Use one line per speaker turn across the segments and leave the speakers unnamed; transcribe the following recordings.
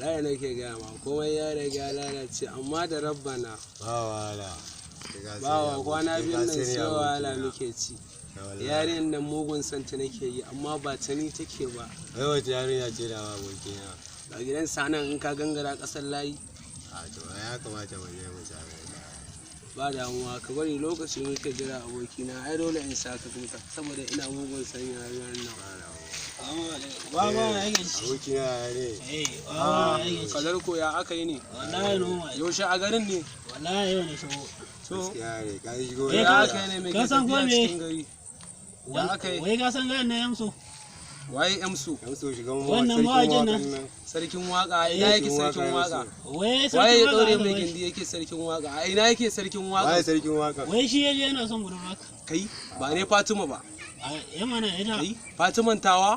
wallahi nake gaya ma komai ya riga lalace amma da rabbana
ba wahala
ba wa kwana biyun nan sai wahala muke ci yarinyar nan mugun santa nake yi amma ba ta ni take ba.
Wai wace yarinya ce da abokina?
Ba gidan sanan in ka gangara kasar layi.
A to ya kamata mu je mu same ta.
Ba damuwa ka bari lokaci muke jira abokina ai dole in sa ka kuma saboda ina mugun san yarinyar nan.
Ba yake shi.
Abokina ne.
Kadar ko ya aka yi ne?
Wallahi noma.
Yaushe a garin ne?
Wallahi yau ne shigo.
To
Gaskiya ne ka shigo.
ya aka yi ne mai
ka san
tafiya
ko me?
cikin gari. Ya aka yi?
Wai ka san gayan na yamso.
Waye Emsu?
Yan so shiga mu
Wannan mawaƙin nan.
Sarkin waka ina yake sarkin waka?
Wai
Waye
sarkin
ya
waka
daure
aka
mai
bai.
gindi yake sarkin waka? A ina yake sarkin
Waye
waka?
sarkin waka?
Wai shi yaje yana son gudun waka.
Kai ba ne Fatima ba.
Ya mana ita.
Kai Fatiman tawa?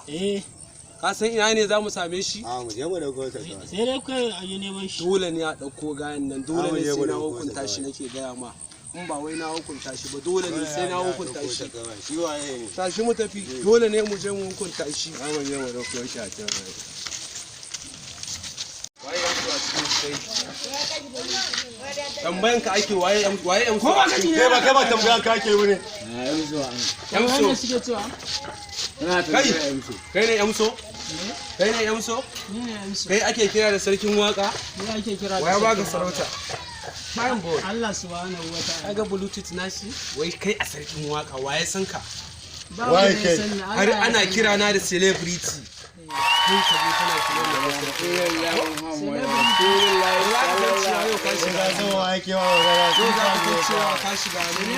Ka san ina ne za mu same shi?
A mu je mu dauko ta kawai.
Sai dai kai a je neman shi.
Dole ne a ɗauko gayan nan dole ne sai na
Mu je mu
hukunta
ɗauko
shi
ta
nake gaya ma. In ba wai na hukunta shi ba dole ne sai na hukunta shi.
Shi waye ne?
Tashi mu tafi dole ne mu je mu hukunta shi.
Za mu je mu dauko shi a can.
Waye Emsu a cikin sai? Tambayan ka ake waye Emsu a cikin
Kai ba tambayan ka ke bane.
Emsu.
suke cewa?
Kai ne Emsu? Kai ne Emsu?
Ni ne yamso.
Kai ake kira da sarkin waka?
Ni ake kira da
Waya ba ga
sarkin
sarauta. Bayan boy.
Allah subhanahu wa ta'ala.
Kaga bluetooth nashi? Wai kai a sarkin waka waye san ka?
Ba
Waye
wanda
kai?
ya sani, Allah
Har
ya
ana
sani.
kira na da celebrity. Kai ka je kana kira da wasu. Yau ka shiga
Ka san wa yake wa magana.
Yau za ka kai cewa ka shiga ne.